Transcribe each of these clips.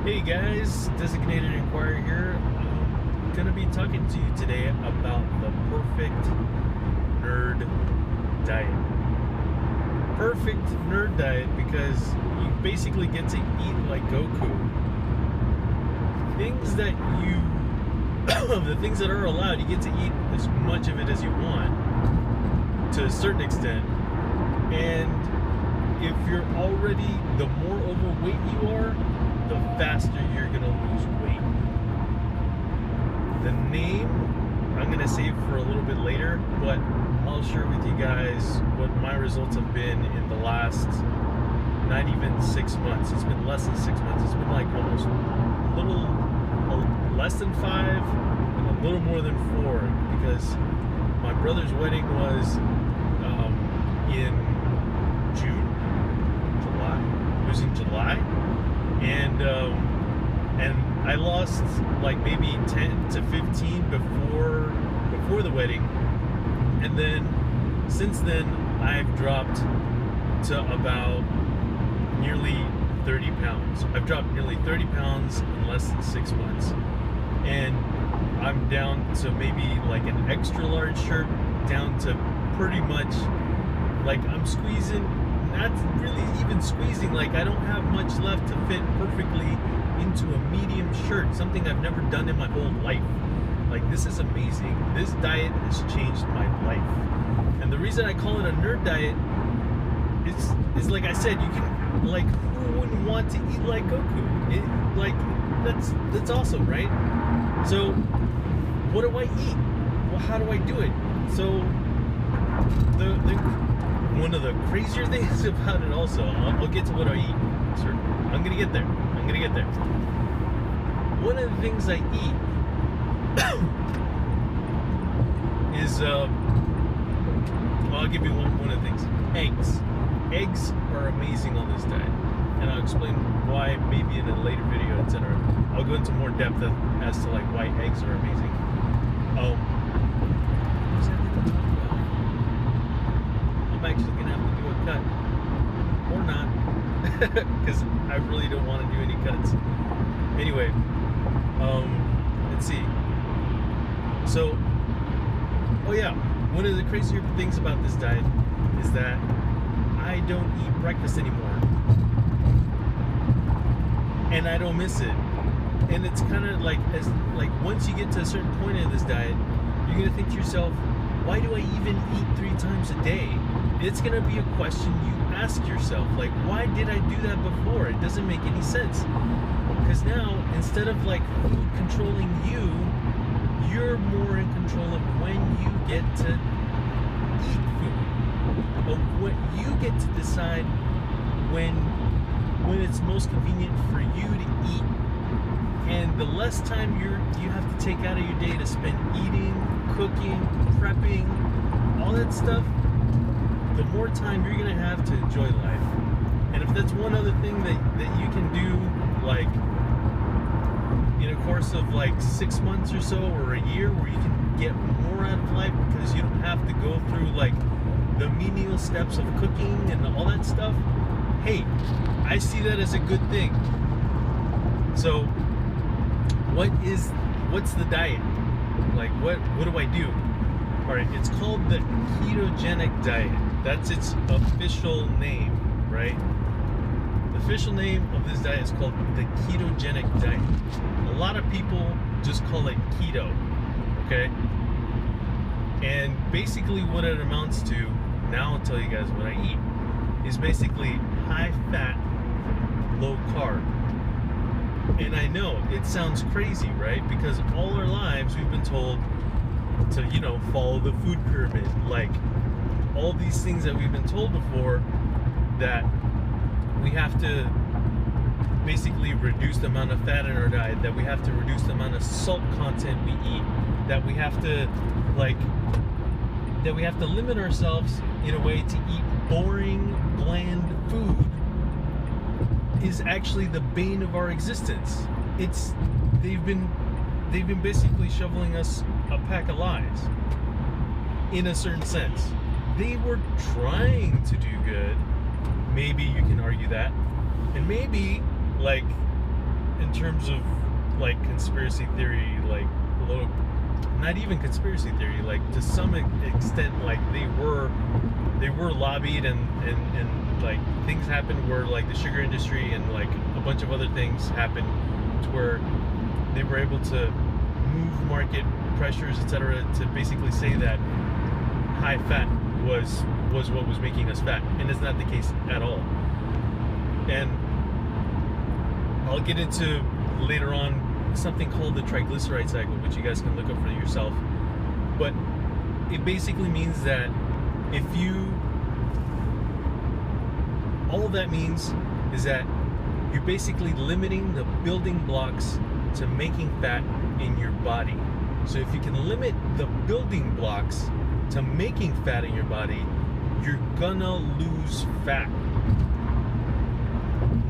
Hey guys, Designated Inquirer here. I'm going to be talking to you today about the perfect nerd diet. Perfect nerd diet because you basically get to eat like Goku. Things that the things that are allowed, you get to eat as much of it as you want to a certain extent. And if you're already, the more overweight you are, the faster you're gonna lose weight. The name I'm gonna save for a little bit later, but I'll share with you guys what my results have been in the last not even 6 months. It's been less than 6 months. It's been like almost a little less than 5 and a little more than 4, because my brother's wedding was in July. It was in July. And I lost like maybe 10 to 15 before the wedding, and then since then I've dropped to about nearly 30 pounds. I've dropped nearly 30 pounds in less than 6 months, and I'm down to maybe like an extra large shirt, down to pretty much like I'm squeezing. Not really even squeezing, like I don't have much left to fit perfectly into a medium shirt, something I've never done in my whole life. Like, this is amazing. This diet has changed my life. And the reason I call it a nerd diet is like I said, you can, like, who wouldn't want to eat like Goku? Like, that's awesome, right? So, what do I eat? Well, how do I do it? So, one of the crazier things about it also, I'll get to what I eat. Sure, I'm gonna get there. One of the things I eat is, well, I'll give you one of the things. Eggs. Eggs are amazing on this diet. And I'll explain why maybe in a later video, etc. I'll go into more depth as to like why eggs are amazing. I'm actually gonna have to do a cut, or not, because I really don't want to do any cuts. Anyway, let's see. So, oh yeah, one of the crazier things about this diet is that I don't eat breakfast anymore, and I don't miss it. And it's kind of like, once you get to a certain point in this diet, you're gonna think to yourself, why do I even eat 3 times a day? It's gonna be a question you ask yourself, like, why did I do that before? It doesn't make any sense. Because now, instead of like food controlling you, you're more in control of when you get to eat food. Of what you get to decide when it's most convenient for you to eat. And the less time you have to take out of your day to spend eating, cooking, prepping, all that stuff, the more time you're gonna have to enjoy life. And if that's one other thing that you can do, like in a course of like 6 months or so, or a year, where you can get more out of life because you don't have to go through like the menial steps of cooking and all that stuff, hey, I see that as a good thing. So what's the diet? Like, what do I do? All right, it's called the ketogenic diet. That's its official name, right? The official name of this diet is called the ketogenic diet. A lot of people just call it keto, okay? And basically what it amounts to, now I'll tell you guys what I eat, is basically high fat, low carb. And I know it sounds crazy, right? Because all our lives we've been told to, follow the food pyramid. Like, all these things that we've been told before, that we have to basically reduce the amount of fat in our diet, that we have to reduce the amount of salt content we eat, that we have to limit ourselves in a way to eat boring, bland food, is actually the bane of our existence. They've been basically shoveling us a pack of lies, in a certain sense. They were trying to do good. Maybe you can argue that. And maybe, like, in terms of like conspiracy theory, like a little, not even conspiracy theory, like to some extent, like they were lobbied and like things happened where like the sugar industry and like a bunch of other things happened to where they were able to move market pressures, etc., to basically say that high fat was what was making us fat, and it's not the case at all. And I'll get into later on something called the triglyceride cycle, which you guys can look up for yourself. But it basically means that if you, all that means is that you're basically limiting the building blocks to making fat in your body. So if you can limit the building blocks to making fat in your body, you're gonna lose fat.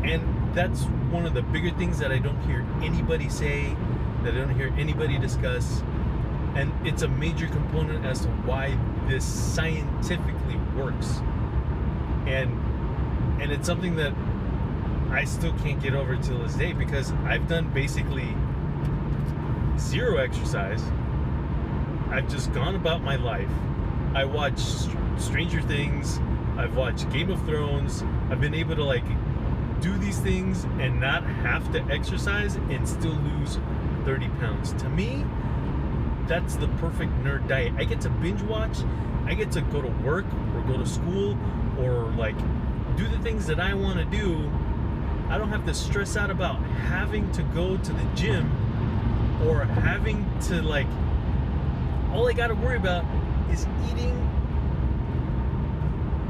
And that's one of the bigger things that I don't hear anybody say, that I don't hear anybody discuss. And it's a major component as to why this scientifically works. And it's something that I still can't get over till this day, because I've done basically zero exercise. I've just gone about my life. I watched Stranger Things. I've watched Game of Thrones. I've been able to like do these things and not have to exercise and still lose 30 pounds. To me, that's the perfect nerd diet. I get to binge watch. I get to go to work or go to school or like do the things that I want to do. I don't have to stress out about having to go to the gym or having to like, all I got to worry about is eating,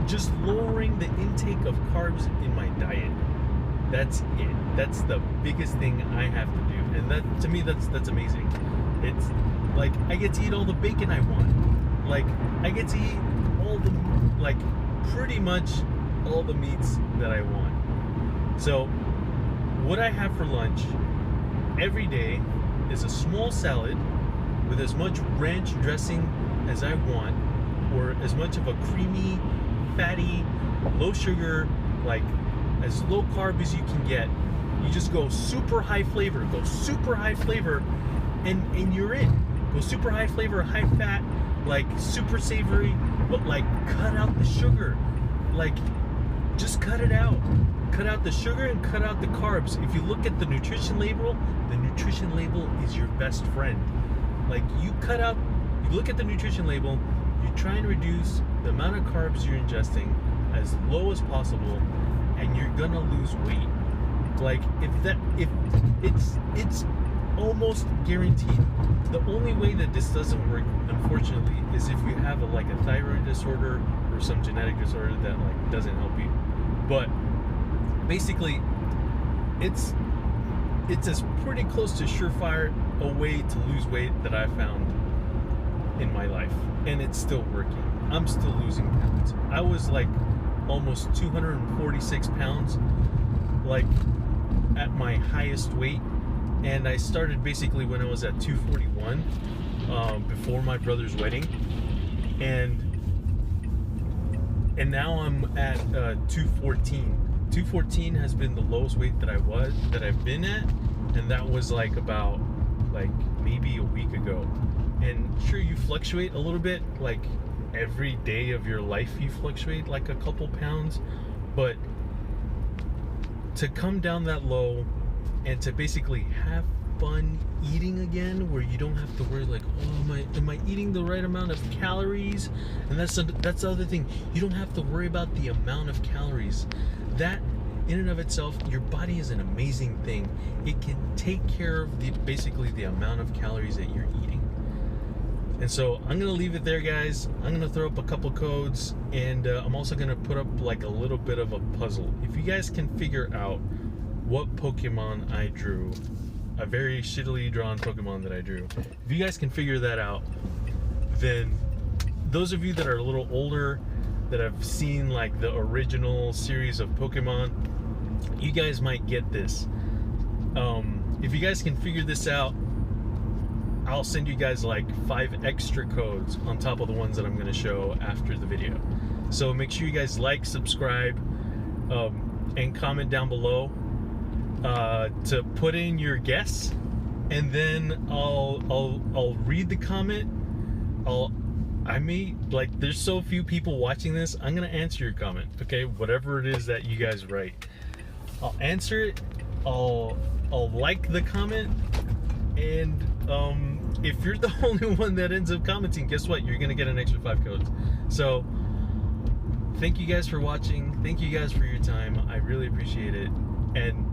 just lowering the intake of carbs in my diet. That's it. That's the biggest thing I have to do. And that, to me, that's amazing. It's like I get to eat all the bacon I want. Like I get to eat all the, like pretty much all the meats that I want. So what I have for lunch every day is a small salad with as much ranch dressing as I want, or as much of a creamy, fatty, low sugar, like as low carb as you can get. You just go super high flavor, and you're in. Go super high flavor, high fat, like super savory, but like cut out the sugar. Like just cut it out. Cut out the sugar and cut out the carbs. If you look at the nutrition label is your best friend. Like you look at the nutrition label, you try and reduce the amount of carbs you're ingesting as low as possible, and you're gonna lose weight. Like if it's almost guaranteed. The only way that this doesn't work, unfortunately, is if you have like a thyroid disorder or some genetic disorder that like doesn't help you. But basically, it's as pretty close to surefire a way to lose weight that I found in my life, and it's still working. I'm still losing pounds. I was like almost 246 pounds, like at my highest weight, and I started basically when I was at 241 before my brother's wedding, and now I'm at 214. 214 has been the lowest weight that I've been at, and that was like about like maybe a week ago. And sure, you fluctuate a little bit, like every day of your life you fluctuate like a couple pounds, but to come down that low and to basically have fun eating again, where you don't have to worry like, oh, am I eating the right amount of calories? And that's the other thing, you don't have to worry about the amount of calories. That in and of itself, your body is an amazing thing. It can take care of basically the amount of calories that you're eating. And so I'm gonna leave it there, guys. I'm gonna throw up a couple codes, and I'm also gonna put up like a little bit of a puzzle. If you guys can figure out what Pokemon I drew, a very shittily drawn Pokemon that I drew, if you guys can figure that out, then those of you that are a little older, that have seen like the original series of Pokemon, you guys might get this. If you guys can figure this out, I'll send you guys like 5 extra codes on top of the ones that I'm going to show after the video. So make sure you guys like, subscribe, and comment down below. to put in your guess, and then I'll read the comment. There's so few people watching this, I'm gonna answer your comment, okay? Whatever it is that you guys write, I'll answer it. I'll like the comment, and if you're the only one that ends up commenting, guess what? You're gonna get an extra 5 codes. So thank you guys for watching. Thank you guys for your time. I really appreciate it. And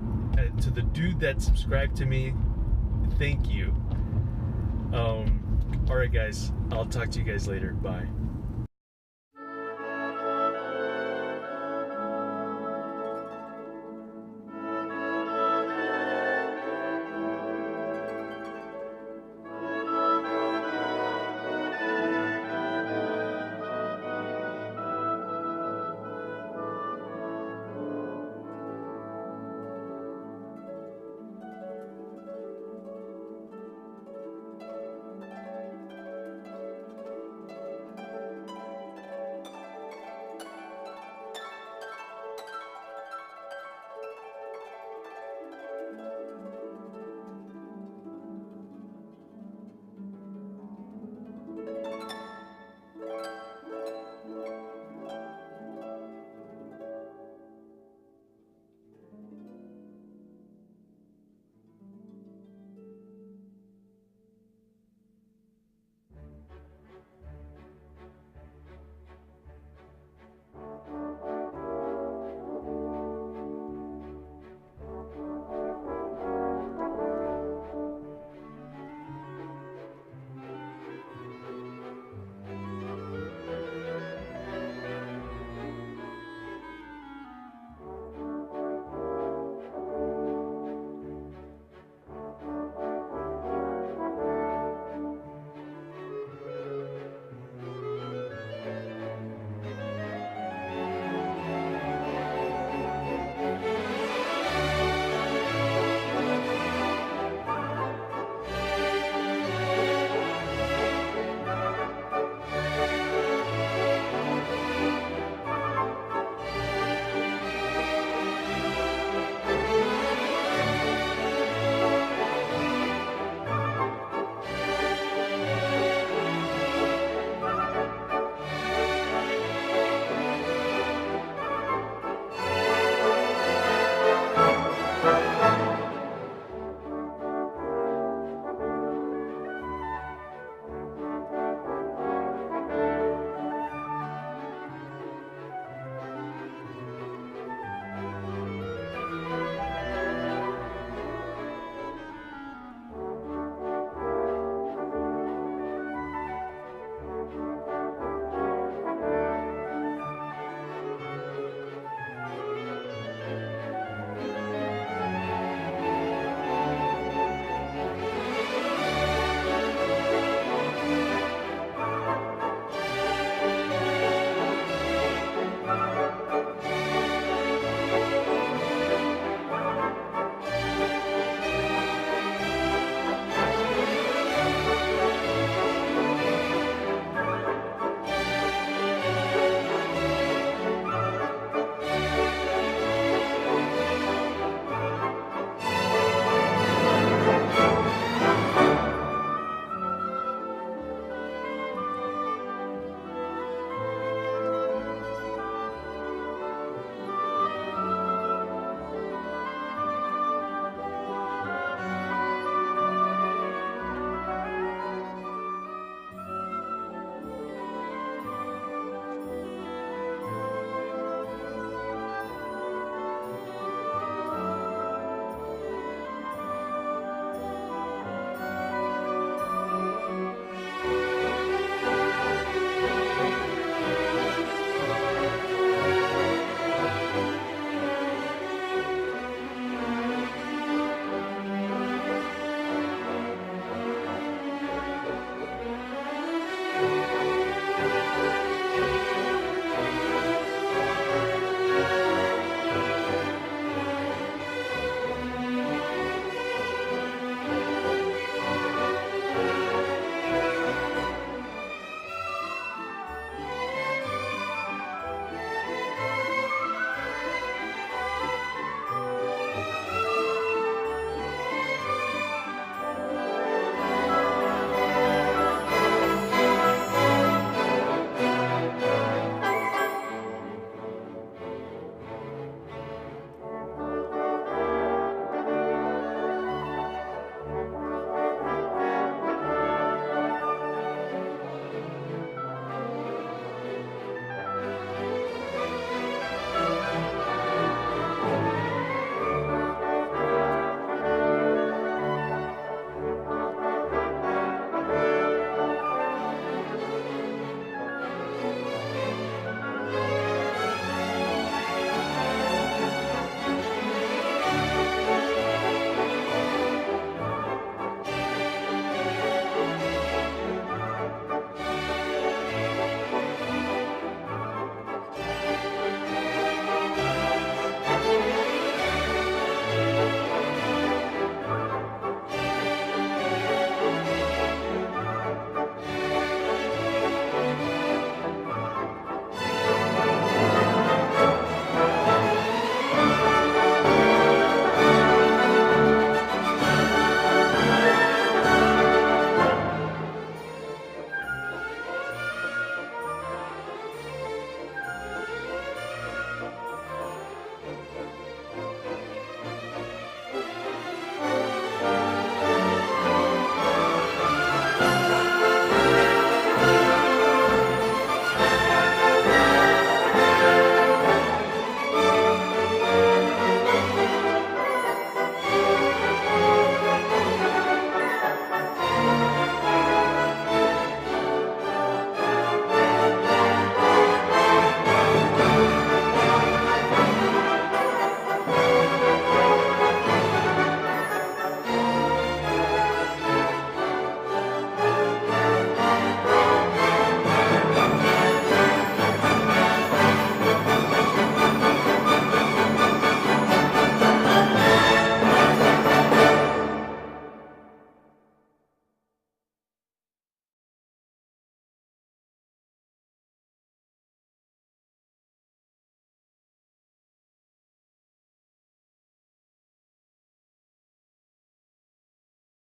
to the dude that subscribed to me, thank you. All right, guys. I'll talk to you guys later. Bye.